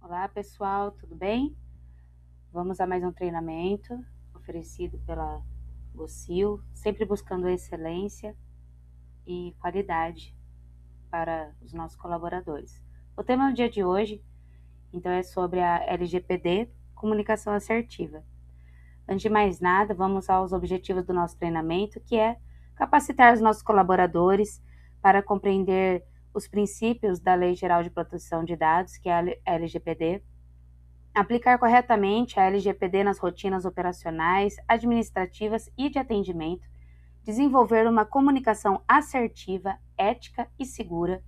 Olá pessoal, tudo bem? Vamos a mais um treinamento oferecido pela Gocil, sempre buscando excelência e qualidade para os nossos colaboradores. O tema do dia de hoje, então, é sobre a LGPD, comunicação assertiva. Antes de mais nada, vamos aos objetivos do nosso treinamento, que é capacitar os nossos colaboradores para compreender os princípios da Lei Geral de Proteção de Dados, que é a LGPD, aplicar corretamente a LGPD nas rotinas operacionais, administrativas e de atendimento, desenvolver uma comunicação assertiva, ética e segura,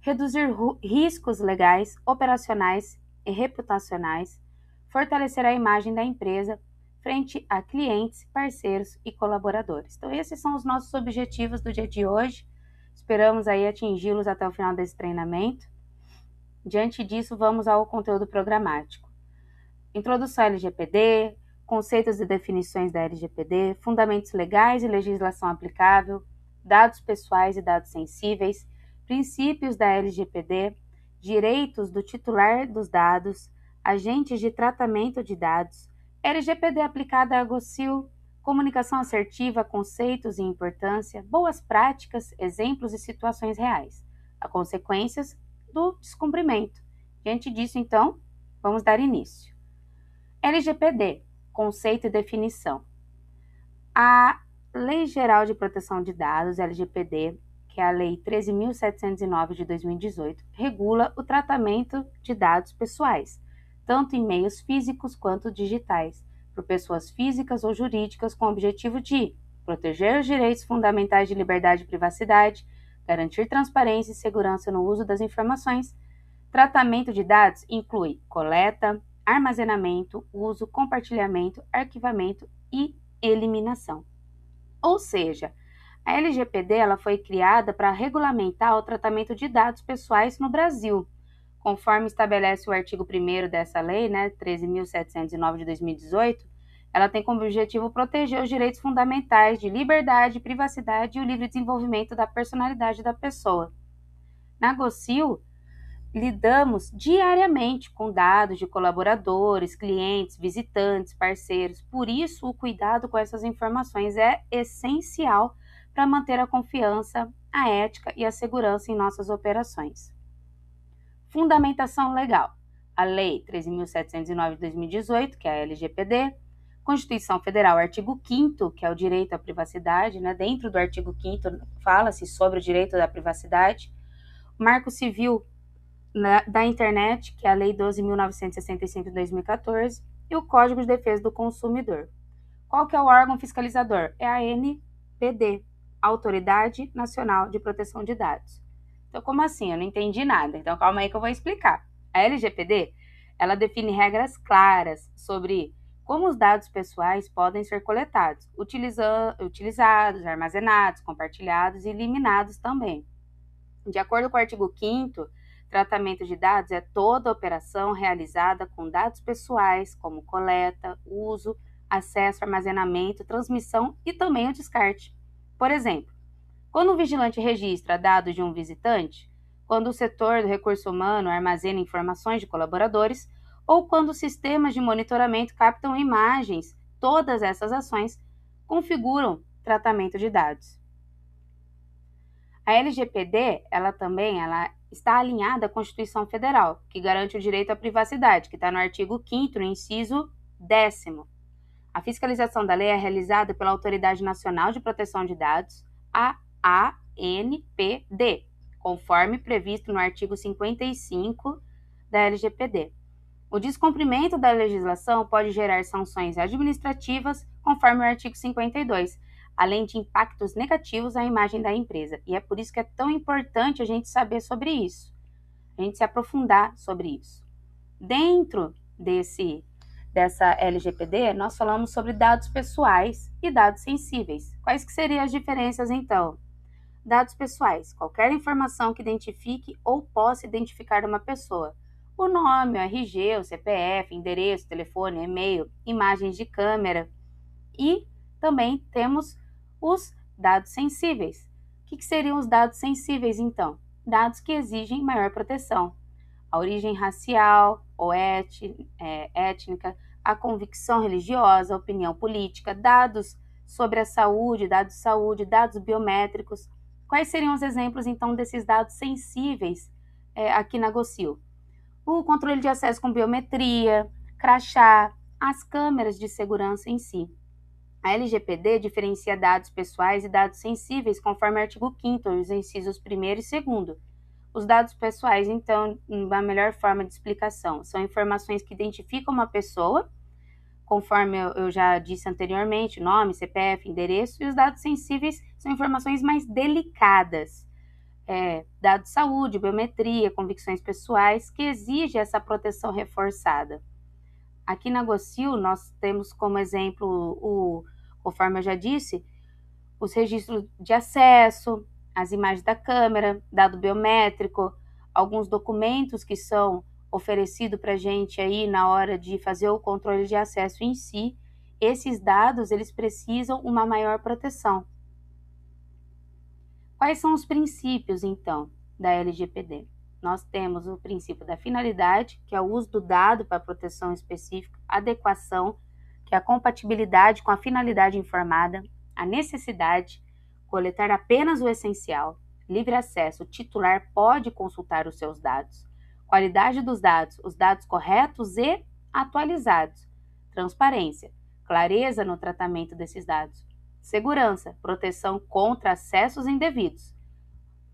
reduzir riscos legais, operacionais e reputacionais, fortalecer a imagem da empresa frente a clientes, parceiros e colaboradores. Então, esses são os nossos objetivos do dia de hoje. Esperamos aí atingi-los até o final desse treinamento. Diante disso, vamos ao conteúdo programático. Introdução à LGPD, conceitos e definições da LGPD, fundamentos legais e legislação aplicável, dados pessoais e dados sensíveis, princípios da LGPD, direitos do titular dos dados, agentes de tratamento de dados, LGPD aplicada a Gocil, comunicação assertiva, conceitos e importância, boas práticas, exemplos e situações reais, as consequências do descumprimento. Diante disso, então, vamos dar início. LGPD, conceito e definição. A Lei Geral de Proteção de Dados, LGPD, que é a Lei 13.709 de 2018, regula o tratamento de dados pessoais, tanto em meios físicos quanto digitais, por pessoas físicas ou jurídicas, com o objetivo de proteger os direitos fundamentais de liberdade e privacidade, garantir transparência e segurança no uso das informações. Tratamento de dados inclui coleta, armazenamento, uso, compartilhamento, arquivamento e eliminação. Ou seja, a LGPD ela foi criada para regulamentar o tratamento de dados pessoais no Brasil, conforme estabelece o artigo 1º dessa lei, 13.709 de 2018, ela tem como objetivo proteger os direitos fundamentais de liberdade, privacidade e o livre desenvolvimento da personalidade da pessoa. Na Gocil, lidamos diariamente com dados de colaboradores, clientes, visitantes, parceiros. Por isso, o cuidado com essas informações é essencial para manter a confiança, a ética e a segurança em nossas operações. Fundamentação legal. A Lei 13.709 de 2018, que é a LGPD, Constituição Federal, artigo 5º, que é o direito à privacidade, dentro do artigo 5º fala-se sobre o direito da privacidade, Marco Civil da Internet, que é a Lei 12.965 de 2014, e o Código de Defesa do Consumidor. Qual que é o órgão fiscalizador? É a ANPD, Autoridade Nacional de Proteção de Dados. Então, como assim? Eu não entendi nada. Então, calma aí que eu vou explicar. A LGPD, ela define regras claras sobre como os dados pessoais podem ser coletados, utilizados, armazenados, compartilhados e eliminados também. De acordo com o artigo 5º, tratamento de dados é toda operação realizada com dados pessoais, como coleta, uso, acesso, armazenamento, transmissão e também o descarte. Por exemplo, quando o vigilante registra dados de um visitante, quando o setor do recurso humano armazena informações de colaboradores ou quando sistemas de monitoramento captam imagens, todas essas ações configuram tratamento de dados. A LGPD, ela está alinhada à Constituição Federal, que garante o direito à privacidade, que está no artigo 5º, no inciso 10º. A fiscalização da lei é realizada pela Autoridade Nacional de Proteção de Dados, a ANPD, conforme previsto no artigo 55 da LGPD. O descumprimento da legislação pode gerar sanções administrativas, conforme o artigo 52, além de impactos negativos à imagem da empresa. E é por isso que é tão importante a gente saber sobre isso, a gente se aprofundar sobre isso. Dentro dessa LGPD, nós falamos sobre dados pessoais e dados sensíveis. Quais que seriam as diferenças, então? Dados pessoais, qualquer informação que identifique ou possa identificar uma pessoa. O nome, o RG, o CPF, endereço, telefone, e-mail, imagens de câmera. E também temos os dados sensíveis. O que seriam os dados sensíveis, então? Dados que exigem maior proteção. A origem racial, ou étnica, a convicção religiosa, a opinião política, dados sobre a saúde, dados biométricos. Quais seriam os exemplos, então, desses dados sensíveis aqui na GOCIL? O controle de acesso com biometria, crachá, as câmeras de segurança em si. A LGPD diferencia dados pessoais e dados sensíveis conforme o artigo 5º, os incisos 1º e 2º. Os dados pessoais, então, a melhor forma de explicação, são informações que identificam uma pessoa, conforme eu já disse anteriormente, nome, CPF, endereço, e os dados sensíveis são informações mais delicadas, dados de saúde, biometria, convicções pessoais, que exigem essa proteção reforçada. Aqui na GOCIL, nós temos como exemplo, conforme eu já disse, os registros de acesso, as imagens da câmera, dado biométrico, alguns documentos que são oferecidos para a gente aí na hora de fazer o controle de acesso em si. Esses dados, eles precisam uma maior proteção. Quais são os princípios, então, da LGPD? Nós temos o princípio da finalidade, que é o uso do dado para proteção específica, adequação, que é a compatibilidade com a finalidade informada, a necessidade, coletar apenas o essencial, livre acesso, o titular pode consultar os seus dados, qualidade dos dados, os dados corretos e atualizados, transparência, clareza no tratamento desses dados, segurança, proteção contra acessos indevidos,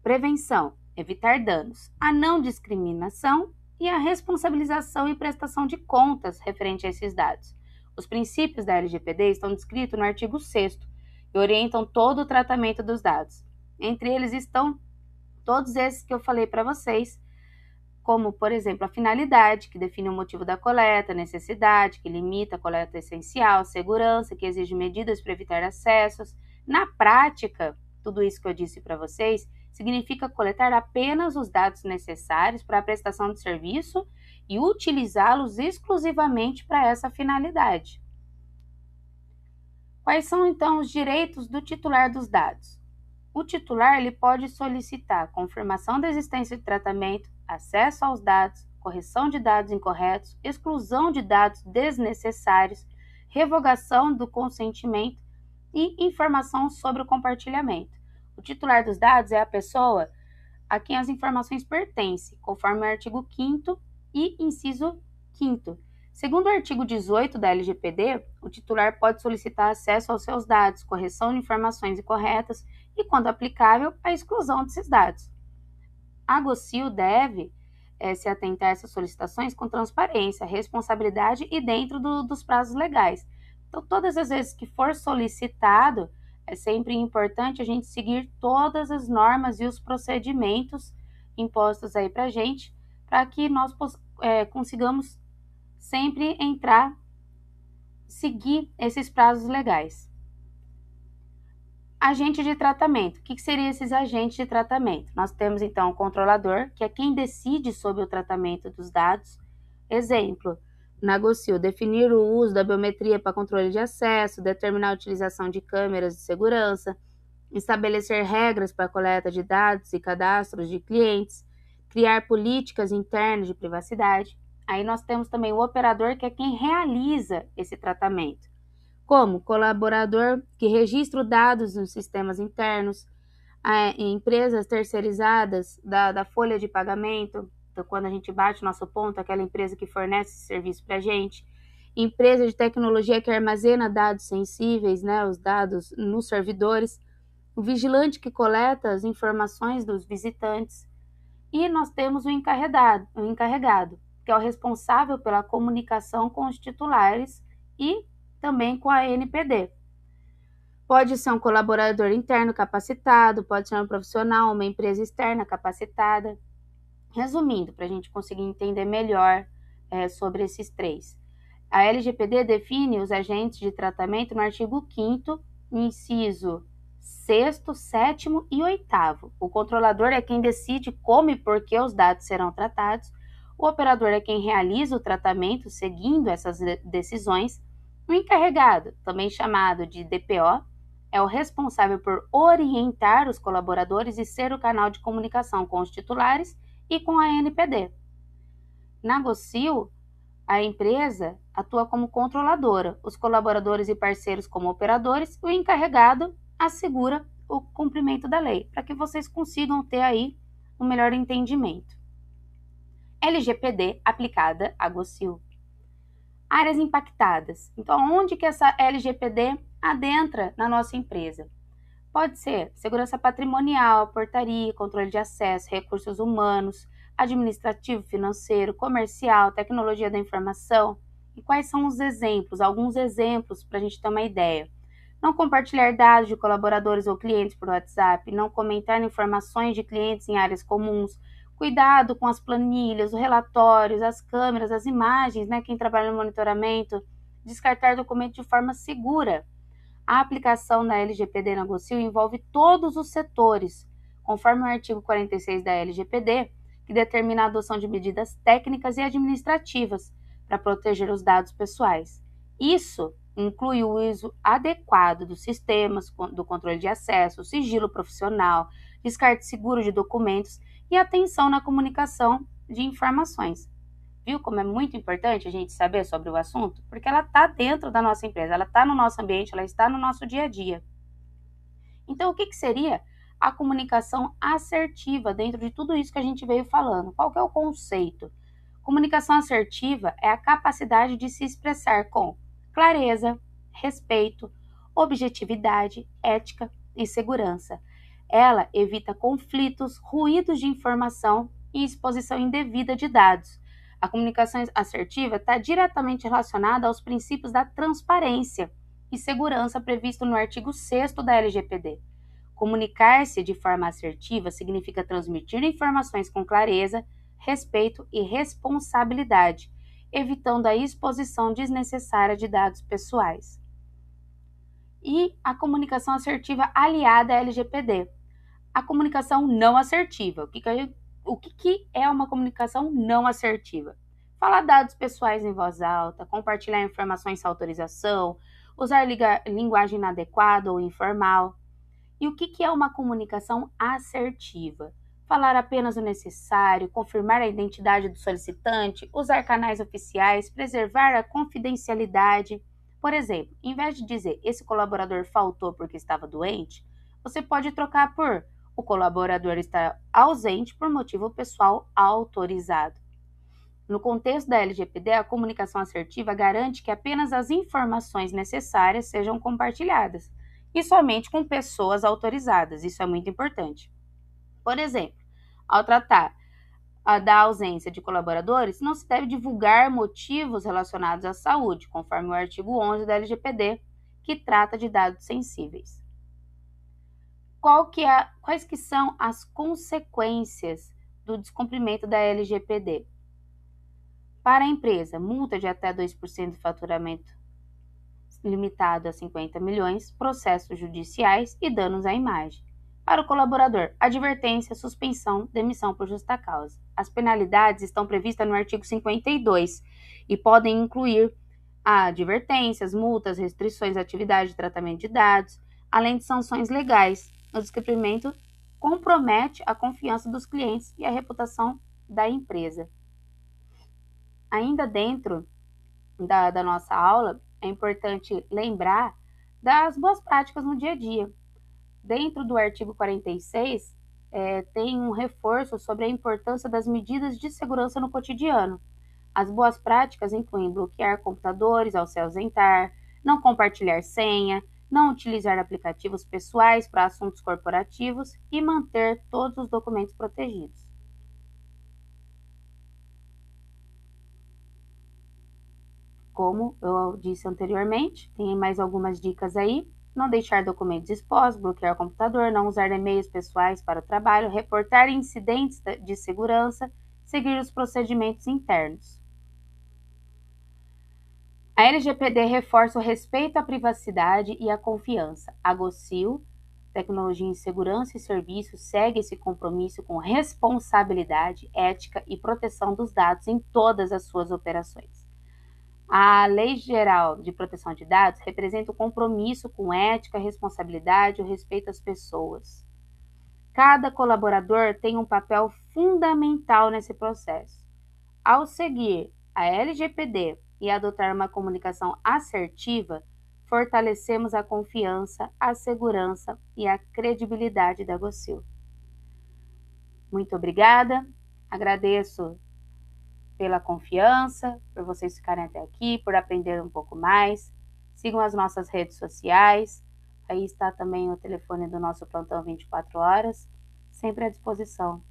prevenção, evitar danos, a não discriminação e a responsabilização e prestação de contas referente a esses dados. Os princípios da LGPD estão descritos no artigo 6º e orientam todo o tratamento dos dados. Entre eles estão todos esses que eu falei para vocês, como, por exemplo, a finalidade, que define o motivo da coleta, necessidade, que limita a coleta essencial, segurança, que exige medidas para evitar acessos. Na prática, tudo isso que eu disse para vocês significa coletar apenas os dados necessários para a prestação de serviço e utilizá-los exclusivamente para essa finalidade. Quais são, então, os direitos do titular dos dados? O titular ele pode solicitar confirmação da existência de tratamento, acesso aos dados, correção de dados incorretos, exclusão de dados desnecessários, revogação do consentimento e informação sobre o compartilhamento. O titular dos dados é a pessoa a quem as informações pertencem, conforme o artigo 5º e inciso 5º. Segundo o artigo 18 da LGPD, o titular pode solicitar acesso aos seus dados, correção de informações incorretas e, quando aplicável, a exclusão desses dados. A GOCIL deve se atentar a essas solicitações com transparência, responsabilidade e dentro dos prazos legais. Então, todas as vezes que for solicitado, é sempre importante a gente seguir todas as normas e os procedimentos impostos aí para a gente, para que nós consigamos sempre seguir esses prazos legais. Agente de tratamento. O que seriam esses agentes de tratamento? Nós temos, então, o controlador, que é quem decide sobre o tratamento dos dados. Exemplo, na GOCIL, definir o uso da biometria para controle de acesso, determinar a utilização de câmeras de segurança, estabelecer regras para a coleta de dados e cadastros de clientes, criar políticas internas de privacidade. Aí nós temos também o operador, que é quem realiza esse tratamento, como colaborador que registra os dados nos sistemas internos, empresas terceirizadas da folha de pagamento, então quando a gente bate o nosso ponto, aquela empresa que fornece esse serviço para a gente, empresa de tecnologia que armazena dados sensíveis, né, os dados nos servidores, o vigilante que coleta as informações dos visitantes, e nós temos o encarregado, que é o responsável pela comunicação com os titulares e também com a NPD. Pode ser um colaborador interno capacitado, pode ser um profissional, uma empresa externa capacitada. Resumindo, para a gente conseguir entender melhor sobre esses três. A LGPD define os agentes de tratamento no artigo 5º, inciso 6º, 7º e 8º. O controlador é quem decide como e por que os dados serão tratados. O operador é quem realiza o tratamento seguindo essas decisões. O encarregado, também chamado de DPO, é o responsável por orientar os colaboradores e ser o canal de comunicação com os titulares e com a NPD. Na GOCIL, A empresa atua como controladora, os colaboradores e parceiros como operadores, e o encarregado assegura o cumprimento da lei, para que vocês consigam ter aí um melhor entendimento. LGPD aplicada a GOCIL. Áreas impactadas. Então, onde que essa LGPD adentra na nossa empresa? Pode ser segurança patrimonial, portaria, controle de acesso, recursos humanos, administrativo, financeiro, comercial, tecnologia da informação. E quais são os exemplos? Alguns exemplos para a gente ter uma ideia. Não compartilhar dados de colaboradores ou clientes por WhatsApp, não comentar informações de clientes em áreas comuns, cuidado com as planilhas, os relatórios, as câmeras, as imagens, quem trabalha no monitoramento, descartar documentos de forma segura. A aplicação da LGPD na GOCIL envolve todos os setores, conforme o artigo 46 da LGPD, que determina a adoção de medidas técnicas e administrativas para proteger os dados pessoais. Isso inclui o uso adequado dos sistemas do controle de acesso, sigilo profissional, descarte seguro de documentos e atenção na comunicação de informações. Viu como é muito importante a gente saber sobre o assunto? Porque ela está dentro da nossa empresa, ela está no nosso ambiente, ela está no nosso dia a dia. Então, o que seria a comunicação assertiva dentro de tudo isso que a gente veio falando? Qual que é o conceito? Comunicação assertiva é a capacidade de se expressar com clareza, respeito, objetividade, ética e segurança. Ela evita conflitos, ruídos de informação e exposição indevida de dados. A comunicação assertiva está diretamente relacionada aos princípios da transparência e segurança previsto no artigo 6º da LGPD. Comunicar-se de forma assertiva significa transmitir informações com clareza, respeito e responsabilidade, evitando a exposição desnecessária de dados pessoais. E a comunicação assertiva aliada à LGPD. A comunicação não assertiva. O que é uma comunicação não assertiva? Falar dados pessoais em voz alta, compartilhar informações sem autorização, usar linguagem inadequada ou informal. E o que é uma comunicação assertiva? Falar apenas o necessário, confirmar a identidade do solicitante, usar canais oficiais, preservar a confidencialidade. Por exemplo, em vez de dizer esse colaborador faltou porque estava doente, você pode trocar por o colaborador está ausente por motivo pessoal autorizado. No contexto da LGPD, a comunicação assertiva garante que apenas as informações necessárias sejam compartilhadas, e somente com pessoas autorizadas. Isso é muito importante. Por exemplo, ao tratar da ausência de colaboradores, não se deve divulgar motivos relacionados à saúde, conforme o artigo 11 da LGPD, que trata de dados sensíveis. Quais que são as consequências do descumprimento da LGPD? Para a empresa, multa de até 2% do faturamento limitado a 50 milhões, processos judiciais e danos à imagem. Para o colaborador, advertência, suspensão, demissão por justa causa. As penalidades estão previstas no artigo 52 e podem incluir advertências, multas, restrições à atividade de tratamento de dados, além de sanções legais. O descumprimento compromete a confiança dos clientes e a reputação da empresa. Ainda dentro da nossa aula, é importante lembrar das boas práticas no dia a dia. Dentro do artigo 46, tem um reforço sobre a importância das medidas de segurança no cotidiano. As boas práticas incluem bloquear computadores ao se ausentar, não compartilhar senha, não utilizar aplicativos pessoais para assuntos corporativos e manter todos os documentos protegidos. Como eu disse anteriormente, tem mais algumas dicas aí. Não deixar documentos expostos, bloquear o computador, não usar e-mails pessoais para o trabalho, reportar incidentes de segurança, seguir os procedimentos internos. A LGPD reforça o respeito à privacidade e à confiança. A GOCIL, Tecnologia em Segurança e Serviços, segue esse compromisso com responsabilidade, ética e proteção dos dados em todas as suas operações. A Lei Geral de Proteção de Dados representa o compromisso com ética, responsabilidade e o respeito às pessoas. Cada colaborador tem um papel fundamental nesse processo. Ao seguir a LGPD e adotar uma comunicação assertiva, fortalecemos a confiança, a segurança e a credibilidade da Gocil. Muito obrigada, agradeço pela confiança, por vocês ficarem até aqui, por aprender um pouco mais. Sigam as nossas redes sociais, aí está também o telefone do nosso plantão 24 horas, sempre à disposição.